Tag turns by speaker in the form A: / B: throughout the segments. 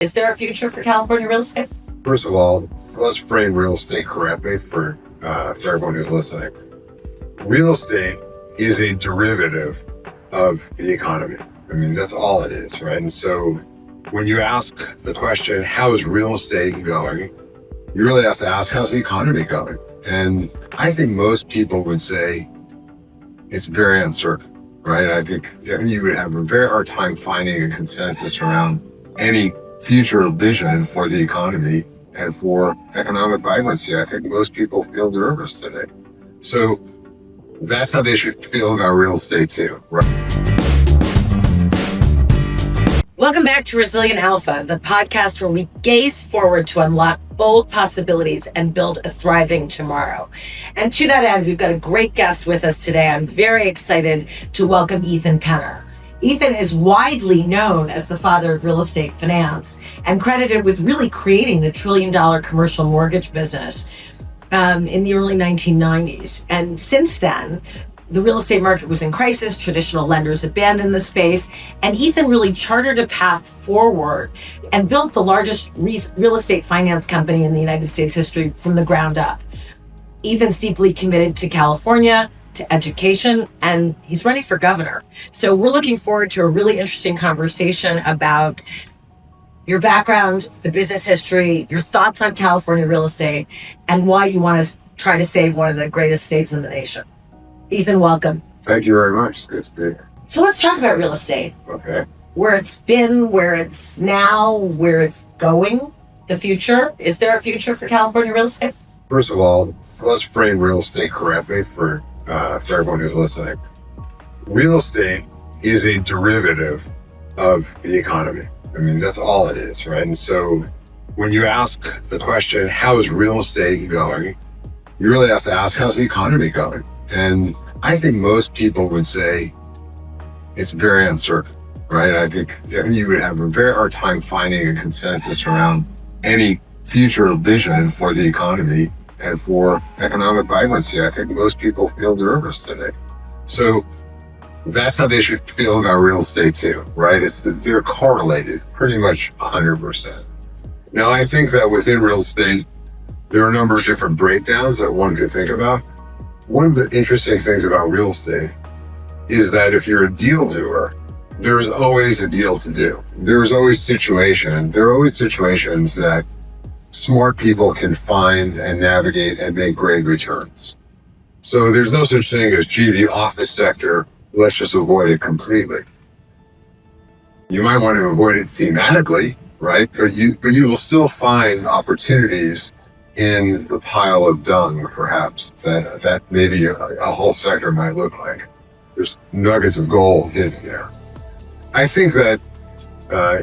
A: Is there a future for California real estate?
B: First of all, let's frame real estate correctly for everyone who's listening. Real estate is a derivative of the economy. I mean, that's all it is, right? And so when you ask the question, how is real estate going? You really have to ask, how's the economy going? And I think most people would say it's very uncertain, right? I think you would have a very hard time finding a consensus around any future vision for the economy and for economic vibrancy. I think most people feel nervous today. So that's how they should feel about real estate too, right?
A: Welcome back to Resilient Alpha, the podcast where we gaze forward to unlock bold possibilities and build a thriving tomorrow. And to that end, we've got a great guest with us today. I'm very excited to welcome Ethan Penner. Ethan is widely known as the father of real estate finance and credited with really creating the trillion-dollar commercial mortgage business in the early 1990s. And since then, the real estate market was in crisis, traditional lenders abandoned the space, and Ethan really chartered a path forward and built the largest real estate finance company in the United States history from the ground up. Ethan's deeply committed to California, to education, and he's running for governor. So we're looking forward to a really interesting conversation about your background, the business history, your thoughts on California real estate, and why you want to try to save one of the greatest states in the nation. Ethan, welcome.
B: Thank you very much. It's good to be here.
A: So let's talk about real estate.
B: Okay.
A: Where it's been, where it's now, where it's going, the future. Is there a future for California real estate?
B: First of all, let's frame real estate correctly for everyone who's listening. Real estate is a derivative of the economy. I mean, that's all it is, right? And so when you ask the question, how is real estate going? You really have to ask, how's the economy going? And I think most people would say it's very uncertain, right? I think you would have a very hard time finding a consensus around any future vision for the economy and for economic vibrancy. I think most people feel nervous today. So that's how they should feel about real estate too, right? It's that they're correlated pretty much 100%. Now, I think that within real estate, there are a number of different breakdowns that one could think about. One of the interesting things about real estate is that if you're a deal doer, there's always a deal to do. There are always situations that smart people can find and navigate and make great returns. So there's no such thing as, gee, the office sector, let's just avoid it completely. You might want to avoid it thematically, right? But you will still find opportunities in the pile of dung, perhaps, that maybe a whole sector might look like. There's nuggets of gold hidden there. I think that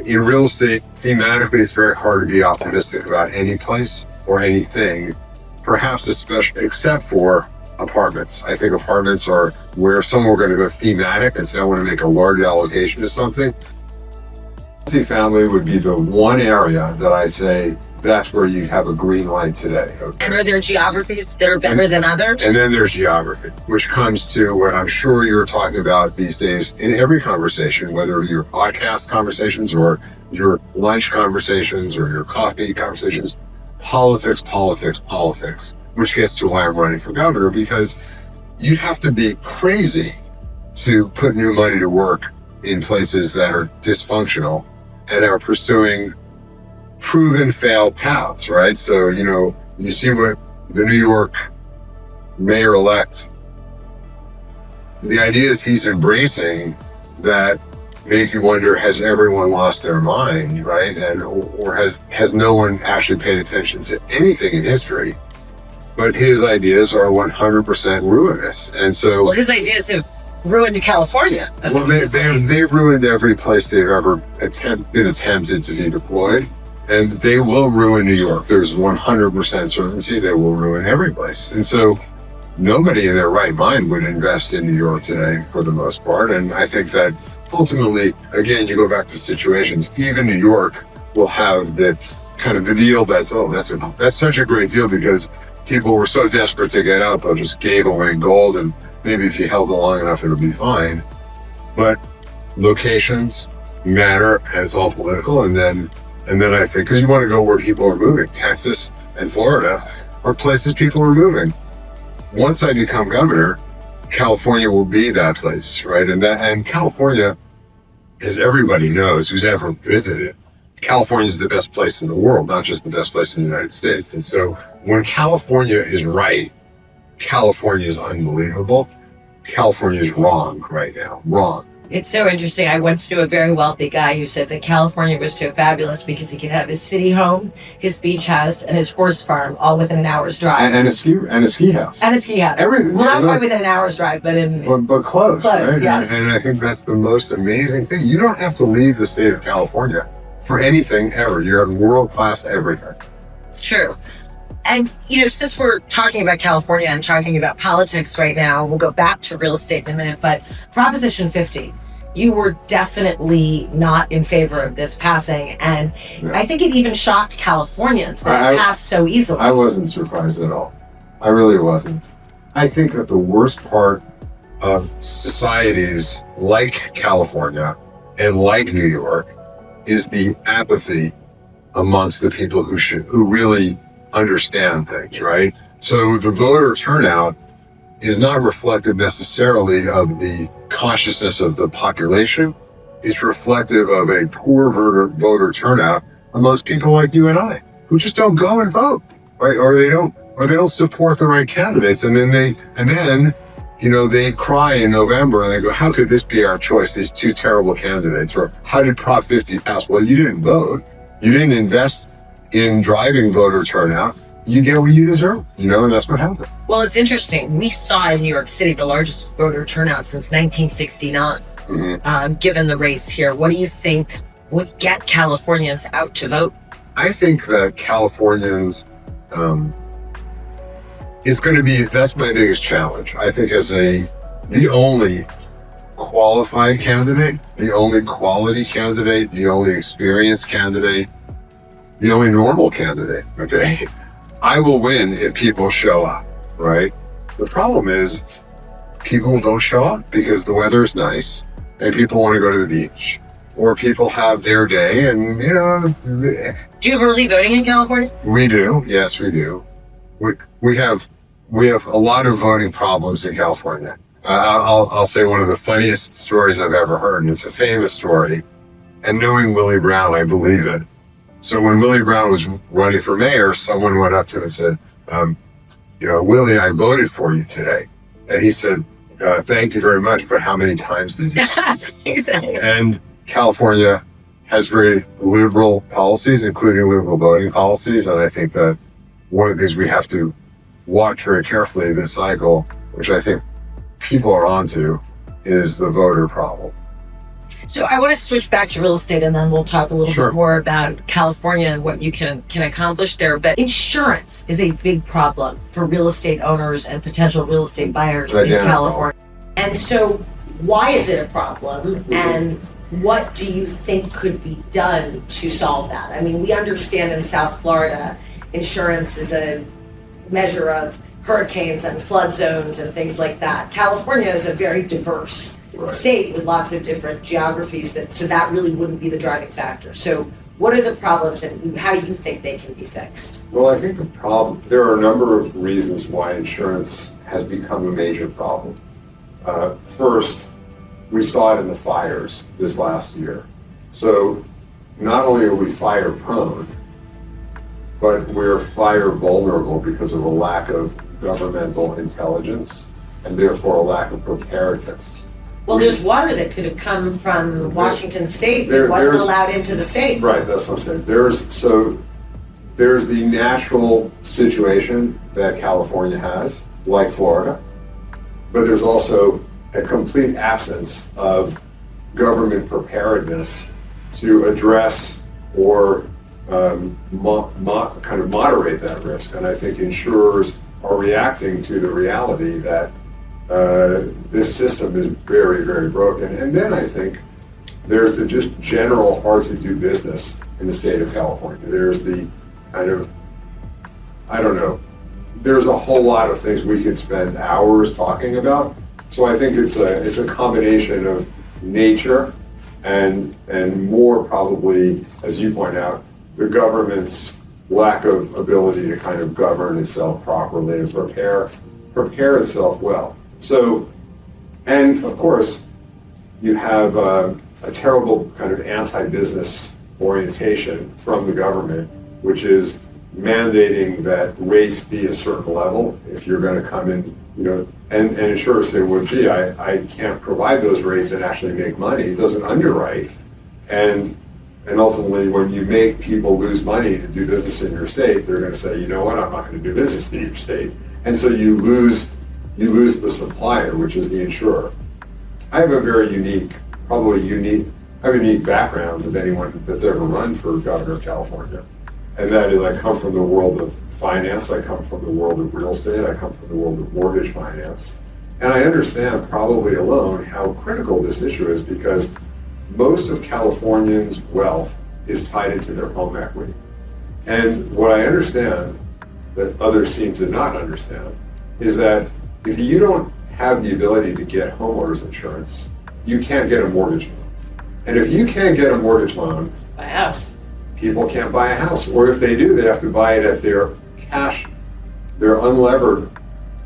B: in real estate, thematically, it's very hard to be optimistic about any place or anything, perhaps especially except for apartments. I think apartments are where someone are going to go thematic and say, I want to make a large allocation to something. Multifamily would be the one area that I say that's where you have a green light today. Okay?
A: And are there geographies that are better than others?
B: And then there's geography, which comes to what I'm sure you're talking about these days in every conversation, whether your podcast conversations or your lunch conversations or your coffee conversations, politics, which gets to why I'm running for governor, because you'd have to be crazy to put new money to work in places that are dysfunctional and are pursuing proven failed paths, right? So, you see what the New York mayor-elect, the idea is he's embracing that make you wonder, has everyone lost their mind, right? And or has no one actually paid attention to anything in history? But his ideas are 100% ruinous. And so...
A: Well, his ideas have ruined California.
B: Well, they've ruined every place they've ever been attempted to be deployed. And they will ruin New York. There's 100% certainty they will ruin every place. And so nobody in their right mind would invest in New York today for the most part. And I think that ultimately, again, you go back to situations, even New York will have that kind of the deal that's such a great deal because people were so desperate to get out, they just gave away gold, and maybe if you held it long enough, it'll be fine. But locations matter, and it's all political. And then And then I think, because you want to go where people are moving, Texas and Florida are places people are moving. Once I become governor, California will be that place, right? And California, as everybody knows who's ever visited, California is the best place in the world, not just the best place in the United States. And so when California is right, California is unbelievable. California is wrong right now, wrong.
A: It's so interesting. I once knew a very wealthy guy who said that California was so fabulous because he could have his city home, his beach house, and his horse farm all within an hour's drive.
B: And a ski house.
A: And a ski house.
B: Everything.
A: Well, not quite within an hour's drive,
B: but close. Right?
A: Yes.
B: And I think that's the most amazing thing. You don't have to leave the state of California for anything ever. You're at world-class everything.
A: It's true. And, since we're talking about California and talking about politics right now, we'll go back to real estate in a minute, but Proposition 50, you were definitely not in favor of this passing. And I think it even shocked Californians that it passed so easily.
B: I wasn't surprised at all. I really wasn't. I think that the worst part of societies like California and like New York is the apathy amongst the people who really understand things, right? So the voter turnout is not reflective necessarily of the consciousness of the population. It's reflective of a poor voter turnout amongst people like you and I, who just don't go and vote, right? Or they don't support the right candidates, and then they cry in November and they go, "How could this be our choice? These two terrible candidates." Or, "How did Prop 50 pass?" Well, you didn't vote. You didn't invest in driving voter turnout. You get what you deserve, and that's what happened.
A: Well, it's interesting. We saw in New York City the largest voter turnout since 1969, given the race here. What do you think would get Californians out to vote?
B: I think that Californians is going to be, that's my biggest challenge. I think as the only qualified candidate, the only quality candidate, the only experienced candidate, the only normal candidate, okay? I will win if people show up, right? The problem is people don't show up because the weather is nice and people want to go to the beach, or people have their day and,
A: Do you have early voting in California?
B: We do. Yes, we do. We have a lot of voting problems in California. I'll say one of the funniest stories I've ever heard, and it's a famous story. And knowing Willie Brown, I believe it. So when Willie Brown was running for mayor, someone went up to him and said, "Willie, I voted for you today." And he said, "Thank you very much, but how many times did you?"
A: Exactly.
B: And California has very liberal policies, including liberal voting policies. And I think that one of the things we have to watch very carefully this cycle, which I think people are onto, is the voter problem.
A: So I want to switch back to real estate, and then we'll talk a little
B: Sure.
A: bit more about California and what you can accomplish there. But insurance is a big problem for real estate owners and potential real estate buyers in California. And so why is it a problem? And what do you think could be done to solve that? I mean, we understand in South Florida, insurance is a measure of hurricanes and flood zones and things like that. California is a very diverse state with lots of different geographies, so that really wouldn't be the driving factor. So what are the problems and how do you think they can be fixed?
B: Well, I think there are a number of reasons why insurance has become a major problem. First, we saw it in the fires this last year. So not only are we fire prone, but we're fire vulnerable because of a lack of governmental intelligence and therefore a lack of preparedness.
A: Well, there's water that could have come from Washington State that wasn't allowed into the state.
B: Right, that's what I'm saying. There's the natural situation that California has, like Florida, but there's also a complete absence of government preparedness to address or kind of moderate that risk. And I think insurers are reacting to the reality that this system is very, very broken. And then I think there's the just general hard to do business in the state of California. There's the kind of, there's a whole lot of things we could spend hours talking about. So I think it's a combination of nature and more probably, as you point out, the government's lack of ability to kind of govern itself properly and prepare itself well. So, and of course, you have a terrible kind of anti-business orientation from the government, which is mandating that rates be a certain level if you're going to come in, and insurers say, well, gee, I can't provide those rates and actually make money. It doesn't underwrite. And ultimately, when you make people lose money to do business in your state, they're going to say, you know what, I'm not going to do business in your state. And so you lose the supplier, which is the insurer. I have a very unique background of anyone that's ever run for governor of California. And that is, I come from the world of finance, I come from the world of real estate, I come from the world of mortgage finance. And I understand probably alone how critical this issue is, because most of Californians' wealth is tied into their home equity. And what I understand that others seem to not understand is that if you don't have the ability to get homeowners insurance, you can't get a mortgage loan. And if you can't get a mortgage loan,
A: buy a house.
B: People can't buy a house. Or if they do, they have to buy it at their unlevered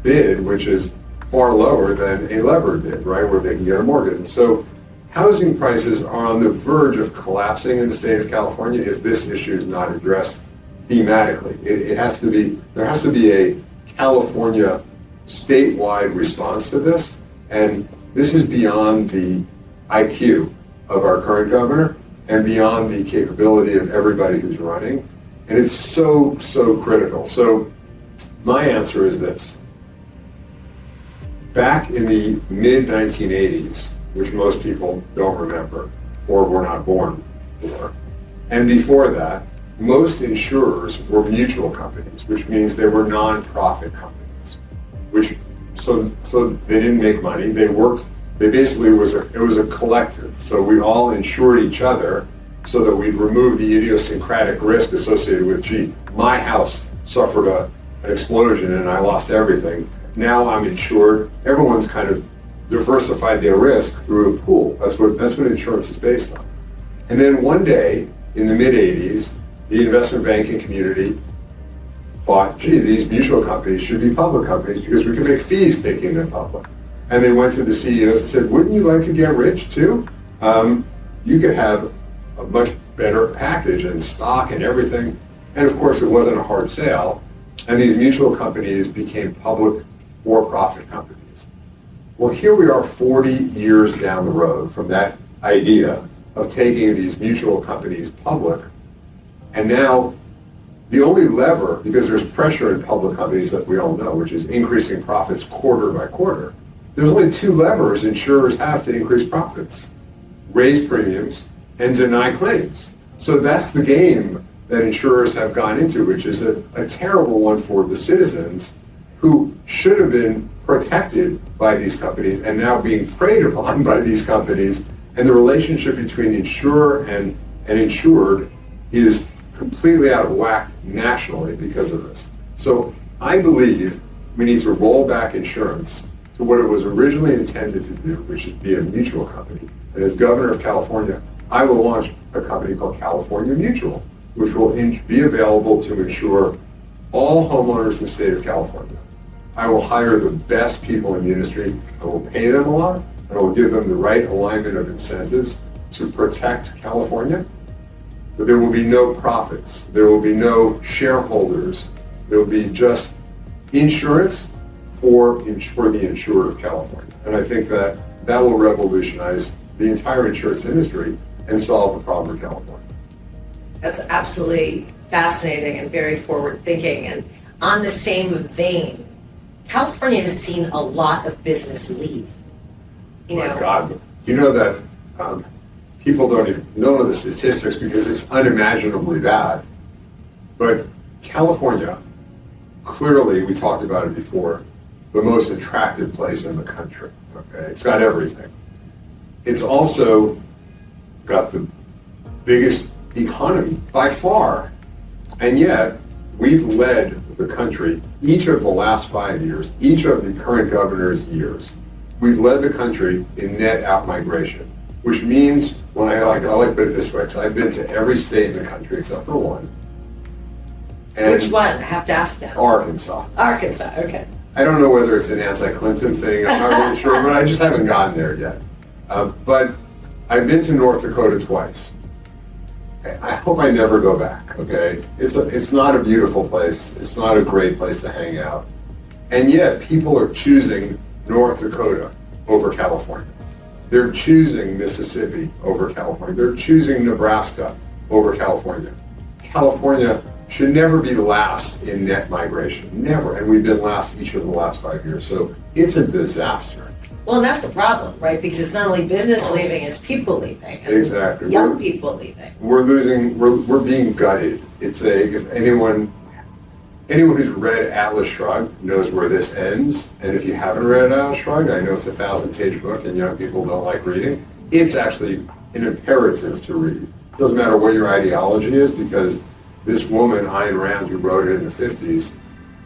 B: bid, which is far lower than a levered bid, right, where they can get a mortgage. And so housing prices are on the verge of collapsing in the state of California if this issue is not addressed thematically. There has to be a California statewide response to this, and this is beyond the IQ of our current governor and beyond the capability of everybody who's running, and it's so critical. So my answer is this. Back in the mid-1980s, which most people don't remember or were not born for, and before that, most insurers were mutual companies, which means they were non-profit companies, so they didn't make money. It was a collective. So we all insured each other so that we'd remove the idiosyncratic risk associated with, gee, my house suffered an explosion and I lost everything. Now I'm insured. Everyone's kind of diversified their risk through a pool. That's what insurance is based on. And then one day in the mid-'80s, the investment banking community thought, gee, these mutual companies should be public companies because we can make fees taking them public. And they went to the CEOs and said, wouldn't you like to get rich too? You could have a much better package and stock and everything. And of course, it wasn't a hard sale. And these mutual companies became public for-profit companies. Well, here we are 40 years down the road from that idea of taking these mutual companies public. And now the only lever, because there's pressure in public companies that we all know, which is increasing profits quarter by quarter. There's only two levers insurers have to increase profits: raise premiums and deny claims. So that's the game that insurers have gone into, which is a terrible one for the citizens who should have been protected by these companies and now being preyed upon by these companies. And the relationship between insurer and insured is completely out of whack nationally because of this. So I believe we need to roll back insurance to what it was originally intended to do, which is be a mutual company. And as governor of California, I will launch a company called California Mutual, which will be available to insure all homeowners in the state of California. I will hire the best people in the industry. I will pay them a lot, and I will give them the right alignment of incentives to protect California. But there will be no profits. There will be no shareholders. There will be just insurance for the insured of California. And I think that will revolutionize the entire insurance industry and solve the problem of California.
A: That's absolutely fascinating and very forward thinking. And on the same vein, California has seen a lot of business leave.
B: My God, you know that people don't even know the statistics because it's unimaginably bad. But California, clearly, we talked about it before, the most attractive place in the country. Okay, it's got everything. It's also got the biggest economy by far, and yet we've led the country each of the last 5 years, each of the current governor's years. We've led the country in net outmigration, which means when I like to put it this way, because I've been to every state in the country except for one. And
A: Which one? I have to ask them.
B: Arkansas.
A: Arkansas, okay.
B: I don't know whether it's an anti-Clinton thing, I'm not really sure, but I just haven't gotten there yet. But I've been to North Dakota twice. I hope I never go back, okay? It's not a beautiful place. It's not a great place to hang out. And yet people are choosing North Dakota over California. They're choosing Mississippi over California. They're choosing Nebraska over California. California should never be last in net migration, never. And we've been last each of the last 5 years. So it's a disaster.
A: Well, and that's a problem, right? Because it's not only business leaving, it's people leaving.
B: Exactly.
A: Young people leaving.
B: We're being gutted. If anyone who's read Atlas Shrugged knows where this ends. And if you haven't read Atlas Shrugged, I know it's a 1,000-page book and young people don't like reading. It's actually an imperative to read. It doesn't matter what your ideology is, because this woman, Ayn Rand, who wrote it in the 50s,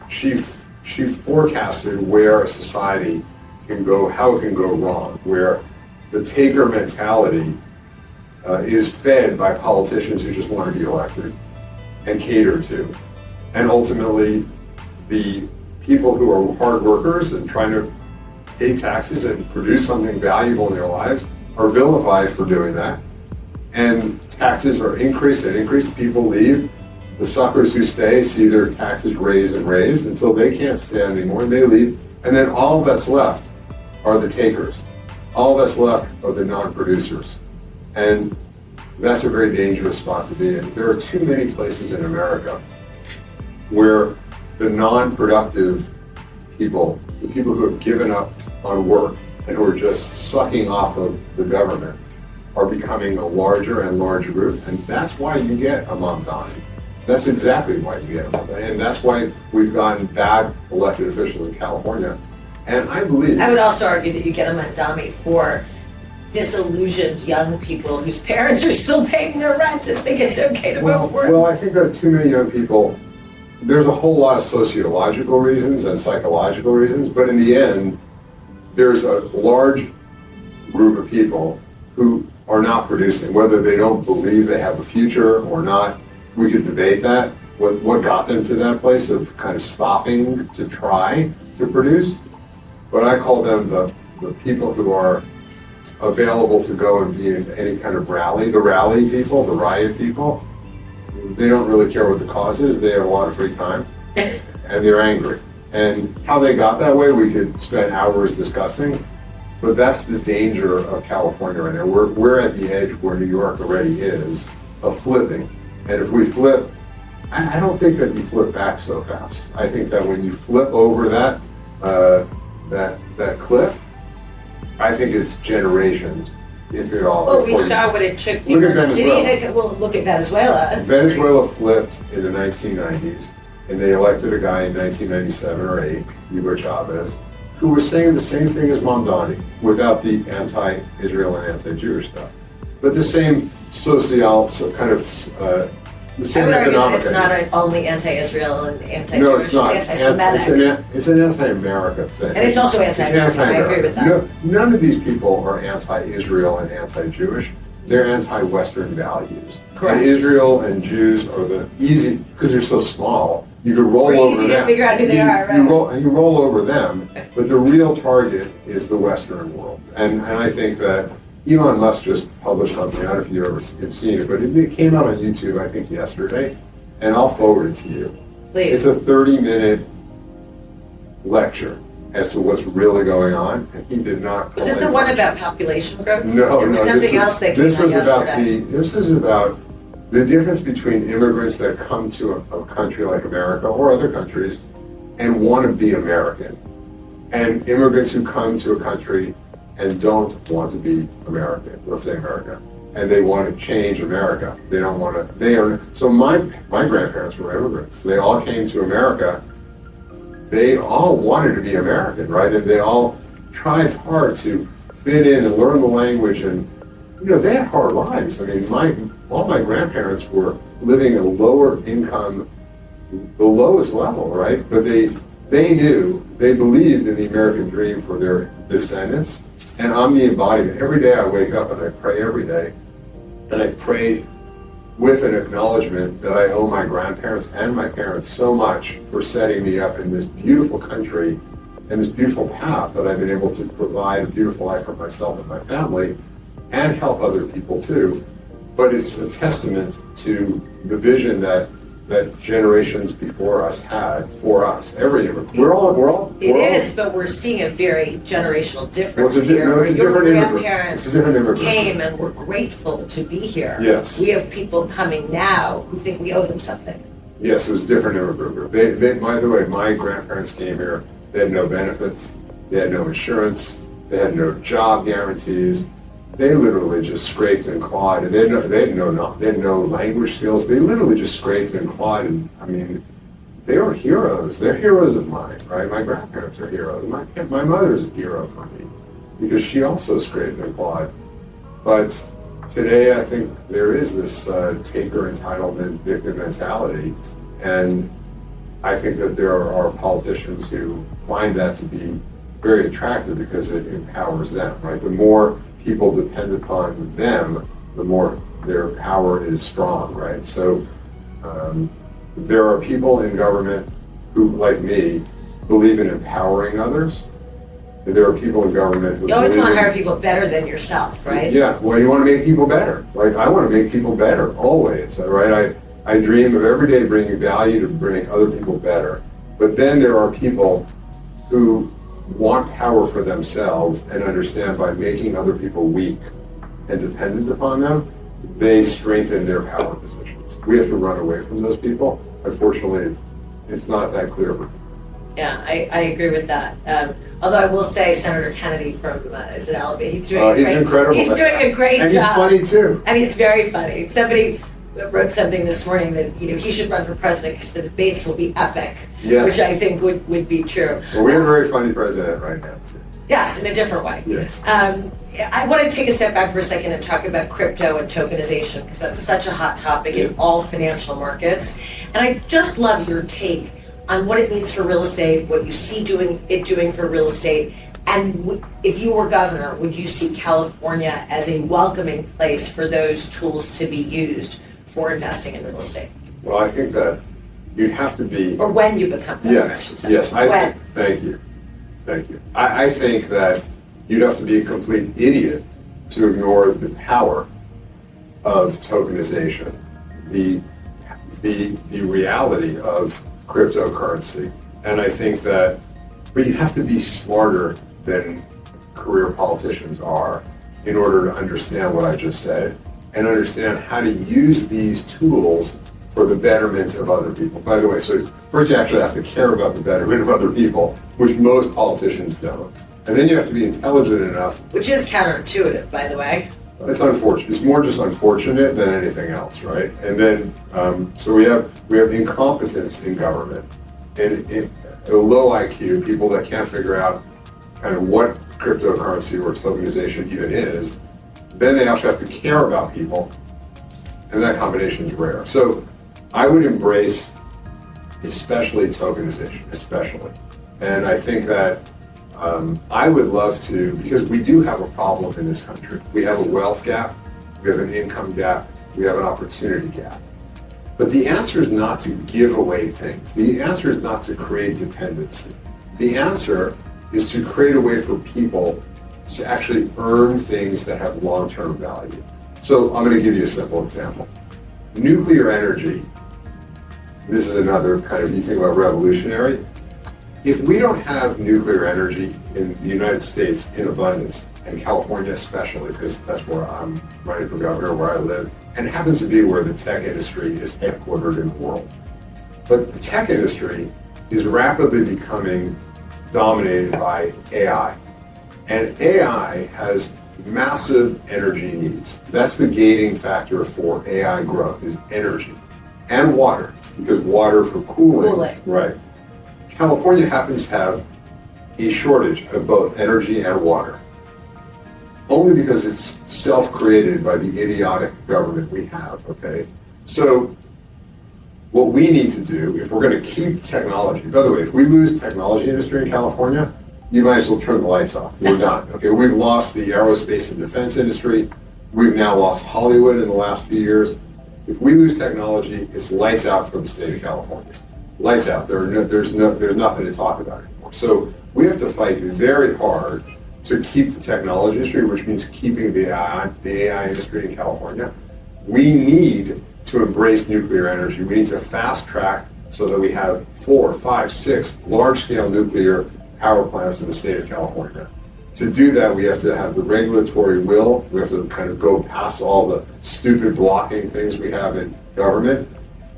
B: she forecasted where a society can go, how it can go wrong, where the taker mentality is fed by politicians who just want to be elected and cater to. And ultimately, the people who are hard workers and trying to pay taxes and produce something valuable in their lives are vilified for doing that. And taxes are increased and increased, people leave. The suckers who stay see their taxes raised and raised until they can't stand anymore and they leave. And then all that's left are the takers. All that's left are the non-producers. And that's a very dangerous spot to be in. There are too many places in America where the non-productive people, the people who have given up on work and who are just sucking off of the government, are becoming a larger and larger group. And that's why you get a Mamdani. That's exactly why you get a Mamdani. And that's why we've gotten bad elected officials in California. And I believe...
A: I would also argue that you get a Mamdani for disillusioned young people whose parents are still paying their rent and think it's okay to vote for it.
B: Well, I think that too many young people, there's a whole lot of sociological reasons and psychological reasons, but in the end, there's a large group of people who are not producing, whether they don't believe they have a future or not. We could debate that, what got them to that place of kind of stopping to try to produce. But I call them the people who are available to go and be in any kind of rally. The rally people, the riot people, they don't really care what the cause is. They have a lot of free time and they're angry. And how they got that way, we could spend hours discussing. But that's the danger of California right now. We're at the edge where New York already is of flipping. And if we flip, I don't think that you flip back so fast. I think that when you flip over that cliff, I think it's generations, if at all.
A: Well, we saw what it took New York City. Well, look at Venezuela.
B: Venezuela flipped in the 1990s, and they elected a guy in 1997 or 8, Hugo Chavez, who was saying the same thing as Mamdani, without the anti-Israel and anti-Jewish stuff. But the same the same economic.
A: It's not only anti-Israel and anti-Jewish.
B: No, it's not.
A: It's anti-Semitic.
B: It's an anti-America thing.
A: And it's also anti-American. I agree with that.
B: No, none of these people are anti-Israel and anti-Jewish. They're anti-Western values.
A: Correct.
B: And Israel and Jews are the easy, because they're so small, you could roll over them.
A: Easy to figure out who they are, right?
B: You roll over them, but the real target is the Western world. And I think that Elon Musk just published something, I don't know if you've ever seen it, but it came out on YouTube, I think, yesterday, and I'll forward it to you.
A: Please.
B: It's a 30-minute lecture as to what's really going on, and he did not...
A: Was it the one about population growth?
B: No,
A: there was something else that came out yesterday.
B: This is about the difference between immigrants that come to a country like America or other countries and want to be American, and immigrants who come to a country and don't want to be American, let's say America, and they want to change America. They don't want to, so my grandparents were immigrants. They all came to America. They all wanted to be American, right? And they all tried hard to fit in and learn the language, and they had hard lives. I mean, all my grandparents were living at a lower income, the lowest level, right? But they believed in the American dream for their descendants. And I'm the embodiment. Every day I wake up and I pray every day And I pray with an acknowledgement that I owe my grandparents and my parents so much for setting me up in this beautiful country and this beautiful path that I've been able to provide a beautiful life for myself and my family and help other people too. But it's a testament to the vision that generations before us had for us. Every immigrant. We're all.
A: It is, but we're seeing a very generational difference
B: Well,
A: here.
B: No, it's a
A: Your
B: different immigrant.
A: grandparents
B: It's a different immigrant.
A: came and were grateful to be here.
B: Yes.
A: We have people coming now who think we owe them something.
B: Yes, it was different immigrant group. They, by the way, my grandparents came here. They had no benefits. They had no insurance. They had no job guarantees. They literally just scraped and clawed, and they had no language skills. They literally just scraped and clawed, and I mean, they were heroes. They're heroes of mine, right? My grandparents are heroes. My mother's a hero for me because she also scraped and clawed. But today, I think there is this taker entitlement victim mentality, and I think that there are politicians who find that to be very attractive because it empowers them, right? The more people depend upon them, the more their power is strong, right? So there are people in government who, like me, believe in empowering others. And there are people in government who
A: You always want to hire
B: in,
A: people better than yourself, right?
B: Yeah, well, you want to make people better. Like, I want to make people better, always, right? I dream of every day bringing value to bring other people better. But then there are people who want power for themselves and understand by making other people weak and dependent upon them, they strengthen their power positions. We have to run away from those people. Unfortunately, it's not that clear.
A: Yeah, I agree with that. Although I will say Senator Kennedy from is it Alabama? He's doing
B: incredible.
A: He's doing a great
B: and
A: job.
B: And he's funny too.
A: And he's very funny. Somebody wrote something this morning that he should run for president because the debates will be epic,
B: yes.
A: Which I think would be true.
B: Well, we have a very funny president right now too.
A: Yes, in a different way.
B: Yes.
A: I want to take a step back for a second and talk about crypto and tokenization because that's such a hot topic in all financial markets. And I just love your take on what it means for real estate, what you see doing for real estate, and if you were governor, would you see California as a welcoming place for those tools to be used for investing in real estate?
B: Well, I think that you'd have to be...
A: Or when you become governor.
B: Yes. Thank you. I think that you'd have to be a complete idiot to ignore the power of tokenization, the reality of cryptocurrency. And I think that, but you have to be smarter than career politicians are in order to understand what I just said and understand how to use these tools for the betterment of other people. By the way, so first you actually have to care about the betterment of other people, which most politicians don't. And then you have to be intelligent enough.
A: Which is counterintuitive, by the way.
B: It's unfortunate. It's more just unfortunate than anything else, right? And then, so we have incompetence in government and a low IQ, people that can't figure out kind of what cryptocurrency or tokenization even is. Then they actually have to care about people, and that combination is rare. So I would embrace especially tokenization, especially. And I think that I would love to, because we do have a problem in this country. We have a wealth gap, we have an income gap, we have an opportunity gap. But the answer is not to give away things. The answer is not to create dependency. The answer is to create a way for people to actually earn things that have long-term value. So I'm going to give you a simple example. Nuclear energy, this is another kind of, you think about revolutionary. If we don't have nuclear energy in the United States in abundance, and California especially, because that's where I'm running for governor, where I live, and it happens to be where the tech industry is headquartered in the world. But the tech industry is rapidly becoming dominated by AI. And AI has massive energy needs. That's the gating factor for AI growth is energy and water, because water for cooling. Right. California happens to have a shortage of both energy and water, only because it's self-created by the idiotic government we have, okay? So what we need to do, if we're going to keep technology, by the way, if we lose technology industry in California, you might as well turn the lights off. We're done. Okay, we've lost the aerospace and defense industry. We've now lost Hollywood in the last few years. If we lose technology, it's lights out for the state of California. Lights out. There's nothing to talk about anymore. So we have to fight very hard to keep the technology industry, which means keeping the AI industry in California. We need to embrace nuclear energy. We need to fast track so that we have 4, 5, 6 large-scale nuclear power plants in the state of California. To do that, we have to have the regulatory will. We have to kind of go past all the stupid blocking things we have in government.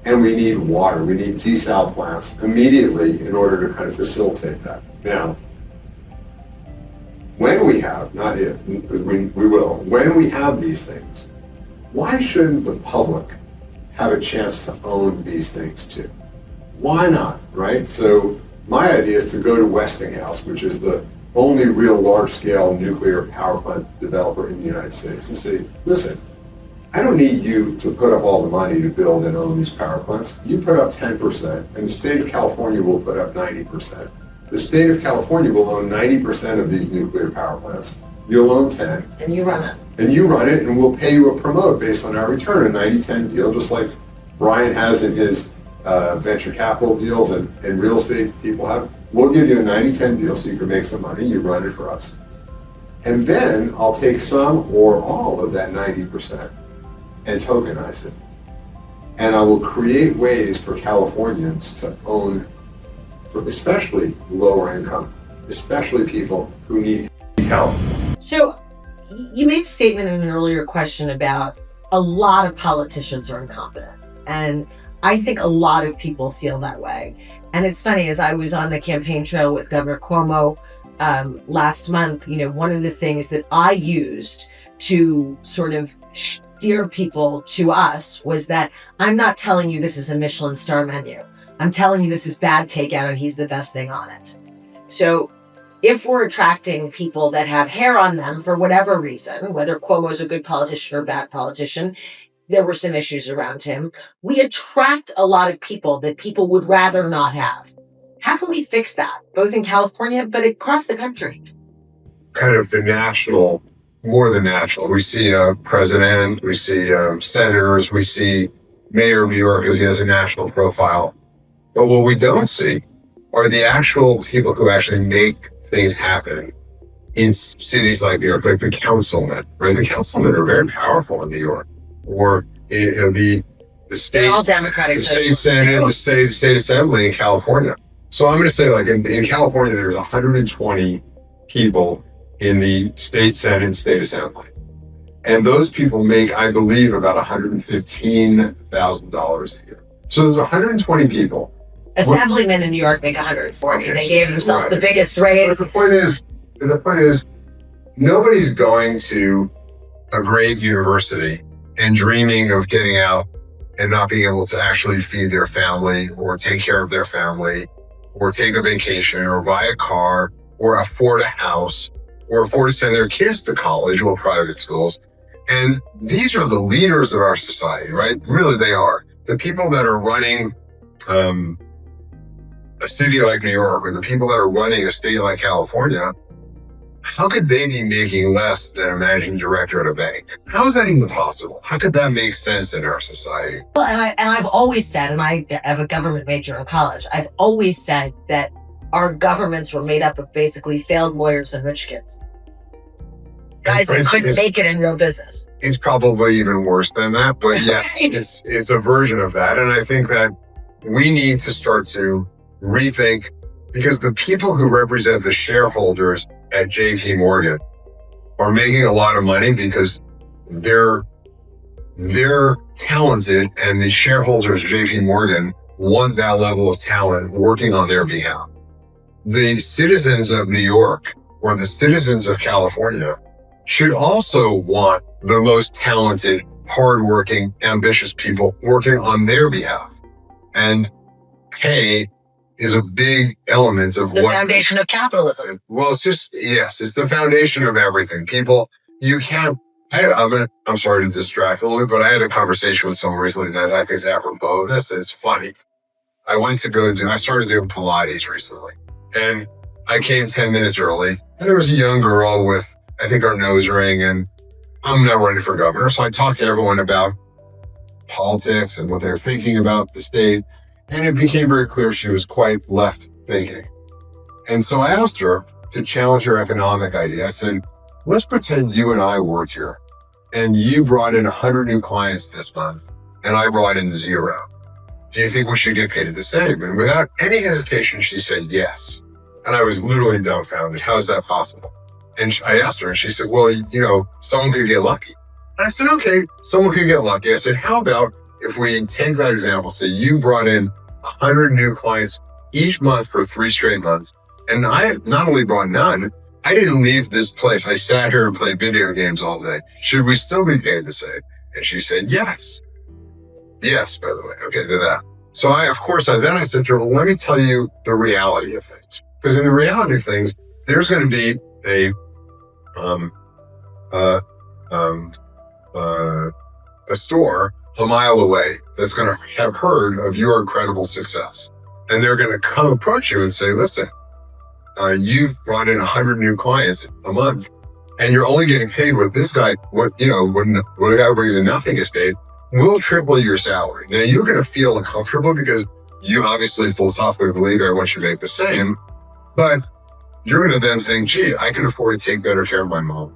B: And we need water. We need desal plants immediately in order to kind of facilitate that. Now, when we have, not if, we will, when we have these things, why shouldn't the public have a chance to own these things too? Why not, right? So my idea is to go to Westinghouse, which is the only real large-scale nuclear power plant developer in the United States, and say, listen, I don't need you to put up all the money to build and own these power plants. You put up 10%, and the state of California will put up 90%. The state of California will own 90% of these nuclear power plants. You'll own 10.
A: And you run it.
B: And you run it, and we'll pay you a promote based on our return, a 90-10 deal, just like Brian has in his venture capital deals and real estate people have. We'll give you a 90-10 deal so you can make some money. You run it for us. And then I'll take some or all of that 90% and tokenize it. And I will create ways for Californians to own, for especially lower income, especially people who need help.
A: So you made a statement in an earlier question about a lot of politicians are incompetent. And I think a lot of people feel that way. And it's funny, as I was on the campaign trail with Governor Cuomo last month, one of the things that I used to sort of steer people to us was that I'm not telling you this is a Michelin star menu. I'm telling you this is bad takeout and he's the best thing on it. So if we're attracting people that have hair on them for whatever reason, whether Cuomo's a good politician or bad politician, there were some issues around him. We attract a lot of people that people would rather not have. How can we fix that, both in California, but across the country?
B: Kind of the national, more than national. We see a president, we see senators, we see mayor of New York because he has a national profile. But what we don't see are the actual people who actually make things happen in cities like New York, like the councilmen, right? The councilmen are very powerful in New York. Or the state,
A: they're all Democratic,
B: the state Senate, the state assembly in California. So I'm going to say, like in California, there's 120 people in the state Senate and state assembly, and those people make, I believe, about $115,000 a year. So there's 120 people.
A: Assemblymen in New York make 140. Okay, they gave themselves the biggest raise.
B: But the point is, nobody's going to a great university and dreaming of getting out and not being able to actually feed their family or take care of their family or take a vacation or buy a car or afford a house or afford to send their kids to college or private schools. And these are the leaders of our society, right? Really, they are. The people that are running a city like New York or the people that are running a state like California, how could they be making less than a managing director at a bank? How is that even possible? How could that make sense in our society?
A: Well, and I've always said, and I have a government major in college, I've always said that our governments were made up of basically failed lawyers and rich kids. Guys that couldn't make it in real business.
B: It's probably even worse than that, but yeah, it's a version of that. And I think that we need to start to rethink, because the people who represent the shareholders at JP Morgan are making a lot of money because they're talented, and the shareholders of JP Morgan want that level of talent working on their behalf. The citizens of New York or the citizens of California should also want the most talented, hardworking, ambitious people working on their behalf. And pay is a big element of
A: the foundation of capitalism.
B: Well, it's the foundation of everything. People, you can't, I'm sorry to distract a little bit, but I had a conversation with someone recently that I think is apropos of this. It's funny. I started doing Pilates recently, and I came 10 minutes early, and there was a young girl with, I think, her nose ring, and I'm not running for governor. So I talked to everyone about politics and what they're thinking about the state. And it became very clear she was quite left thinking. And so I asked her to challenge her economic idea. I said, let's pretend you and I worked here and you brought in 100 new clients this month and I brought in 0. Do you think we should get paid the same? And without any hesitation, she said yes. And I was literally dumbfounded. How is that possible? And I asked her and she said, well, someone could get lucky. And I said, okay, someone could get lucky. I said, how about if we take that example, say you brought in 100 new clients each month for 3 straight months. And I not only brought none, I didn't leave this place. I sat here and played video games all day. Should we still be paid the same? And she said, yes. Yes, by the way. Okay, to that. So I said to her, well, let me tell you the reality of things. Because in the reality of things, there's going to be a store a mile away that's going to have heard of your incredible success. And they're going to come approach you and say, listen, you've brought in 100 new clients a month and you're only getting paid what this guy, when a guy brings in nothing is paid, we'll triple your salary. Now you're going to feel uncomfortable because you obviously philosophically believe everyone should make the same, but you're going to then think, gee, I can afford to take better care of my mom.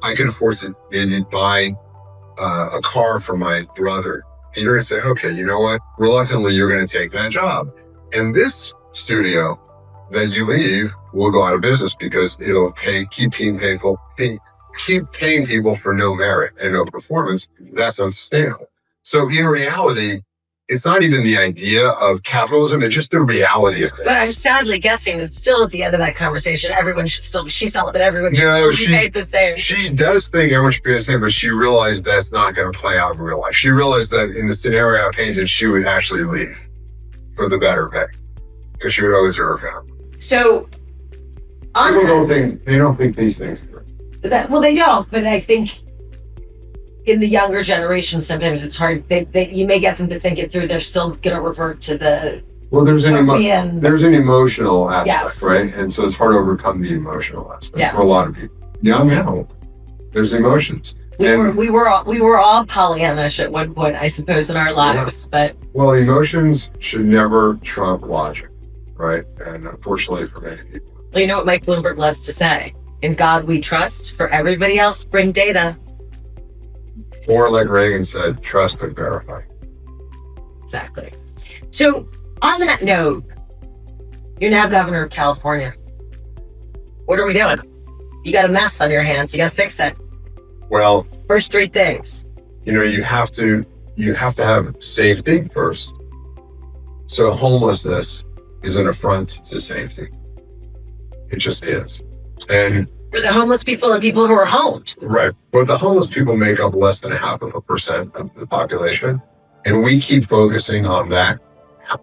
B: I can afford to maybe buy a car for my brother. And you're going to say, okay, you know what? Reluctantly, you're going to take that job. And this studio that you leave will go out of business because it'll keep paying people for no merit and no performance. That's unsustainable. So in reality, it's not even the idea of capitalism, it's just the reality of it.
A: But I'm sadly guessing that still at the end of that conversation, she felt that everyone should still be paid the same.
B: She does think everyone should be the same, but she realized that's not going to play out in real life. She realized that in the scenario I painted, she would actually leave for the better pay because she would always hurt her family.
A: So,
B: people don't think these things.
A: They don't, but I think in the younger generation, sometimes it's hard. You may get them to think it through. They're still going to revert to the.
B: Well, there's an emotional aspect,
A: yes.
B: Right? And so it's hard to overcome the emotional aspect for a lot of people. Young and old, there's emotions.
A: We were all Pollyannish at one point, I suppose, in our lives.
B: Yeah. But emotions should never trump logic, right? And unfortunately, for many people.
A: Well, you know what Mike Bloomberg loves to say: "In God we trust. For everybody else, bring data."
B: Or like Reagan said, trust but verify.
A: Exactly. So on that note, you're now governor of California. What are we doing? You got a mess on your hands. You got to fix it.
B: Well,
A: first 3 things.
B: You have to have safety first. So homelessness is an affront to safety. It just is. And
A: for the homeless people and people who are homed.
B: Right. But the homeless people make up less than 0.5% of the population. And we keep focusing on that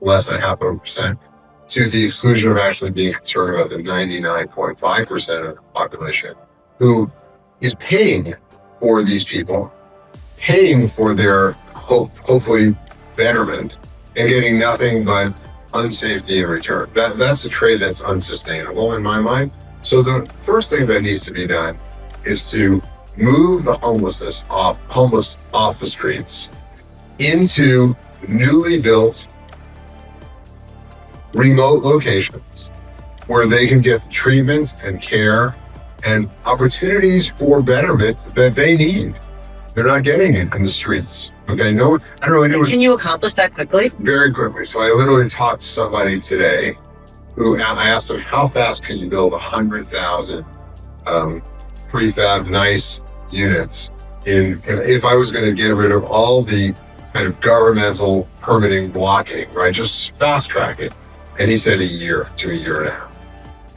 B: less than 0.5% to the exclusion of actually being concerned about the 99.5% of the population who is paying for these people, paying for their hopefully betterment and getting nothing but unsafety in return. That's a trade that's unsustainable in my mind. So the first thing that needs to be done is to move the homeless off the streets into newly built remote locations where they can get treatment and care and opportunities for betterment that they need. They're not getting it in the streets. Okay, no, I don't know.
A: Can you accomplish that quickly?
B: Very quickly. So I literally talked to somebody today who I asked them, how fast can you build 100,000 prefab nice units if I was going to get rid of all the kind of governmental permitting blocking, right? Just fast track it. And he said a year to a year and a half.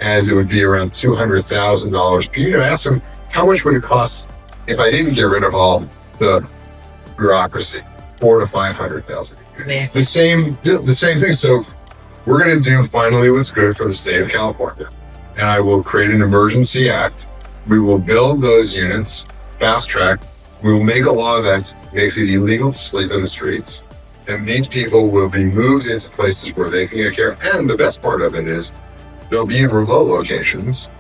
B: And it would be around $200,000 per unit. I asked him, how much would it cost if I didn't get rid of all the bureaucracy? $400,000 to $500,000. The same thing. So we're going to do finally what's good for the state of California. And I will create an emergency act. We will build those units, fast track. We will make a law that makes it illegal to sleep in the streets. And these people will be moved into places where they can get care. And the best part of it is they'll be in remote locations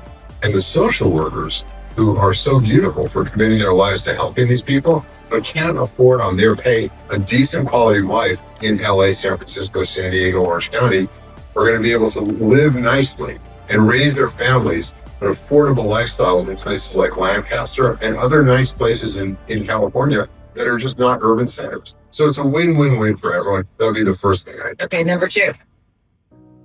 B: and the social workers who are so beautiful for committing their lives to helping these people, but can't afford on their pay a decent quality of life in LA, San Francisco, San Diego, Orange County, are going to be able to live nicely and raise their families an affordable lifestyles in places like Lancaster and other nice places in California that are just not urban centers. So it's a win-win-win for everyone. That would be the first thing I do.
A: Okay, number two.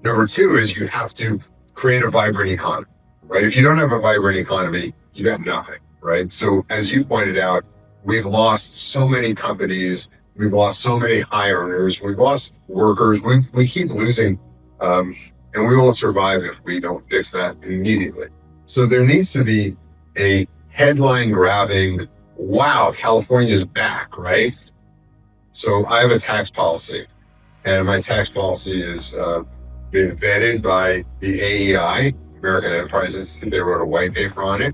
B: Number two is you have to create a vibrant economy, right? If you don't have a vibrant economy, you got nothing, right? So as you pointed out, we've lost so many companies, we've lost so many high earners, we've lost workers, we keep losing, and we won't survive if we don't fix that immediately. So there needs to be a headline grabbing, wow, California's back, right? So I have a tax policy, and my tax policy is been vetted by the AEI, American Enterprise Institute. They wrote a white paper on it.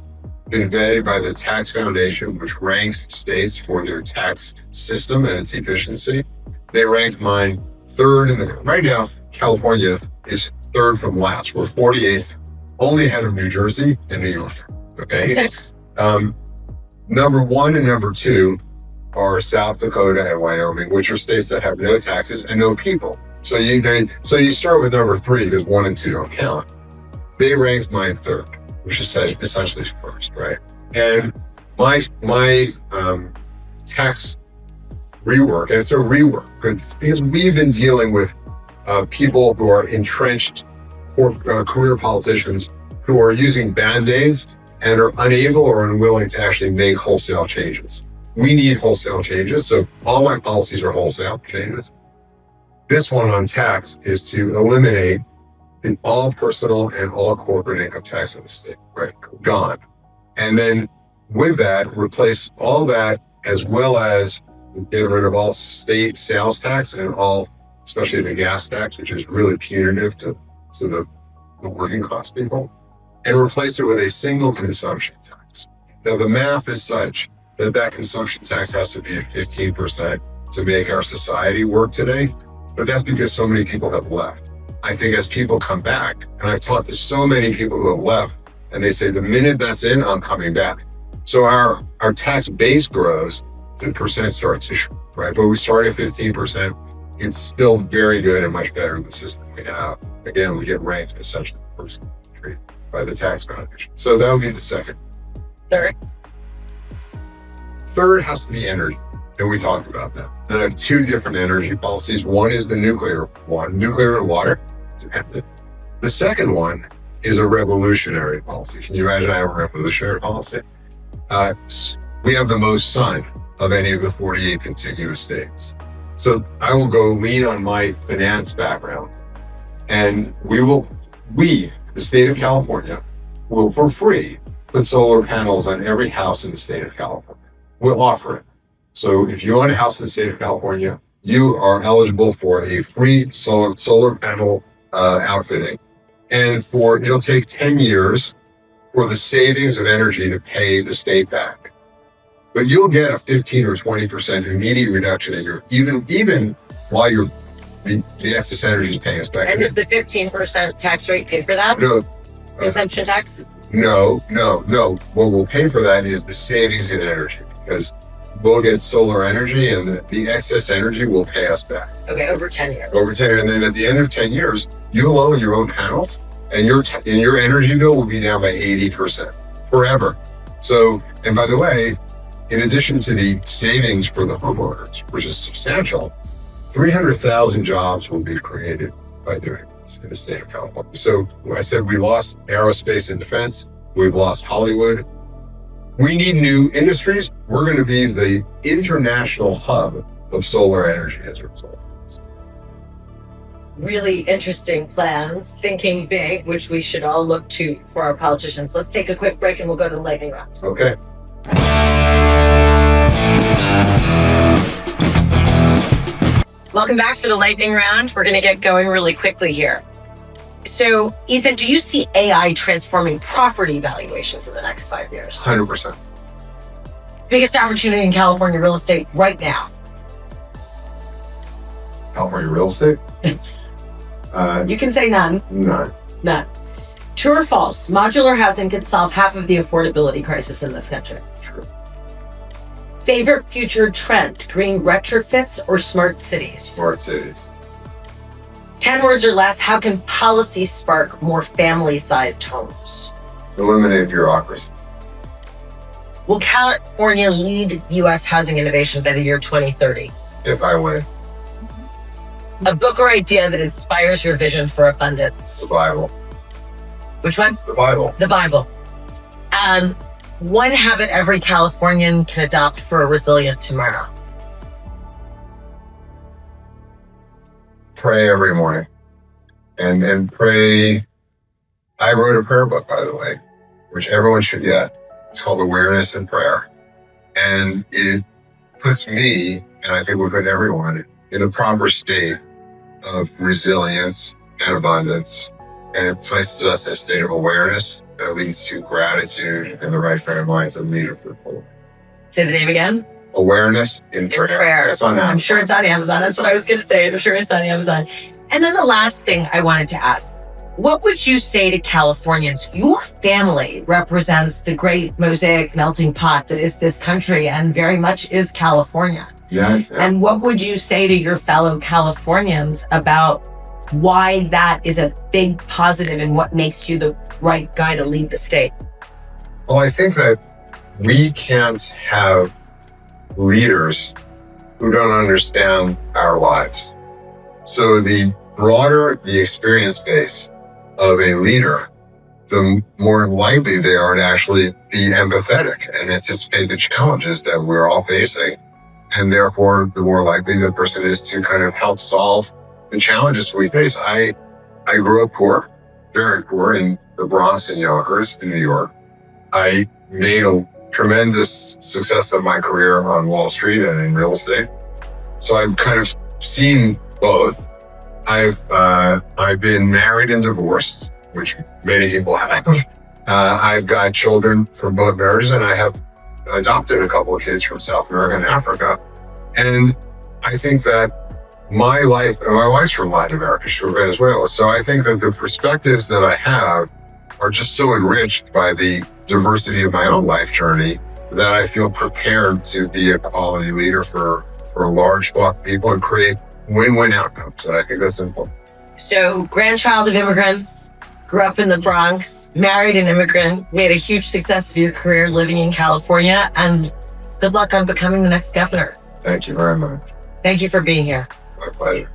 B: Been vetted by the Tax Foundation, which ranks states for their tax system and its efficiency. They ranked mine third right now, California is third from last. We're 48th, only ahead of New Jersey and New York, okay? Number one and number two are South Dakota and Wyoming, which are states that have no taxes and no people. So you start with number three because one and two don't count. They ranked mine third, which is essentially first, right? And my tax rework, and it's a rework because we've been dealing with people who are entrenched career politicians who are using band-aids and are unable or unwilling to actually make wholesale changes. We need wholesale changes, so all my policies are wholesale changes. This one on tax is to eliminate all personal and all corporate income tax in the state, right? Gone. And then with that, replace all that as well as get rid of all state sales tax and all, especially the gas tax, which is really punitive to the working class people, and replace it with a single consumption tax. Now the math is such that consumption tax has to be at 15% to make our society work today. But that's because so many people have left. I think as people come back, and I've talked to so many people who have left, and they say, the minute that's in, I'm coming back. So our tax base grows, the percent starts to shrink, right? But we start at 15%. It's still very good and much better than the system we have. Again, we get ranked essentially first in the country by the Tax Foundation. So that would be the second. Third has to be energy. And we talked about that. And I have two different energy policies. One is the nuclear one, nuclear and water. The second one is a revolutionary policy. Can you imagine I have a revolutionary policy? We have the most sun of any of the 48 contiguous states. So I will go lean on my finance background, and we, the state of California, will for free put solar panels on every house in the state of California. We'll offer it. So if you own a house in the state of California, you are eligible for a free solar panel outfitting. And it'll take 10 years for the savings of energy to pay the state back. But you'll get a 15 or 20% immediate reduction in your, even while the excess energy is paying us back.
A: And does the 15% tax rate pay for that?
B: No.
A: Consumption tax?
B: No. What will pay for that is the savings in energy, because we'll get solar energy and the excess energy will pay us back.
A: Okay, over 10 years.
B: Over 10 years. And then at the end of 10 years, you'll own your own panels and your energy bill will be down by 80% forever. So, and by the way, in addition to the savings for the homeowners, which is substantial, 300,000 jobs will be created by doing this in the state of California. So I said we lost aerospace and defense. We've lost Hollywood. We need new industries. We're going to be the international hub of solar energy as a result of this.
A: Really interesting plans, thinking big, which we should all look to for our politicians. Let's take a quick break and we'll go to the lightning round.
B: Okay.
A: Welcome back for the lightning round. We're going to get going really quickly here. So, Ethan, do you see AI transforming property valuations in the next 5 years?
B: 100%.
A: Biggest opportunity in California real estate right now?
B: California real estate?
A: You can say none.
B: None.
A: None. True or false? Modular housing could solve half of the affordability crisis in this country.
B: True.
A: Favorite future trend, green retrofits or smart cities?
B: Smart cities.
A: 10 words or less, how can policy spark more family-sized homes?
B: Eliminate bureaucracy.
A: Will California lead U.S. housing innovation by the year 2030?
B: If I win.
A: A book or idea that inspires your vision for abundance?
B: The Bible.
A: Which one?
B: The Bible.
A: The Bible. One habit every Californian can adopt for a resilient tomorrow.
B: Pray every morning. And pray. I wrote a prayer book, by the way, which everyone should get. It's called Awareness and Prayer. And it puts me, and I think would put everyone, in a proper state of resilience and abundance. And it places us in a state of awareness that leads to gratitude and the right frame of mind to lead it forward.
A: Say the name again.
B: Awareness in prayer.
A: That's
B: on Amazon.
A: I'm sure it's on Amazon. That's what I was going to say. I'm sure it's on Amazon. And then the last thing I wanted to ask, what would you say to Californians? Your family represents the great mosaic melting pot that is this country and very much is California.
B: Yeah.
A: And what would you say to your fellow Californians about why that is a big positive and what makes you the right guy to lead the state?
B: Well, I think that we can't have leaders who don't understand our lives. So the broader the experience base of a leader, the more likely they are to actually be empathetic and anticipate the challenges that we're all facing. And therefore, the more likely the person is to kind of help solve the challenges we face. I grew up poor, very poor in the Bronx and Yonkers in New York. I made a tremendous success of my career on Wall Street and in real estate. So I've kind of seen both. I've been married and divorced, which many people have. I've got children from both marriages, and I have adopted a couple of kids from South America and Africa. And I think that my life, and my wife's from Latin America, she's from Venezuela. So I think that the perspectives that I have are just so enriched by the diversity of my own life journey that I feel prepared to be a quality leader for a large block of people and create win-win outcomes. So I think that's important.
A: So, grandchild of immigrants, grew up in the Bronx, married an immigrant, made a huge success of your career living in California, and good luck on becoming the next governor.
B: Thank you very much.
A: Thank you for being here.
B: My pleasure.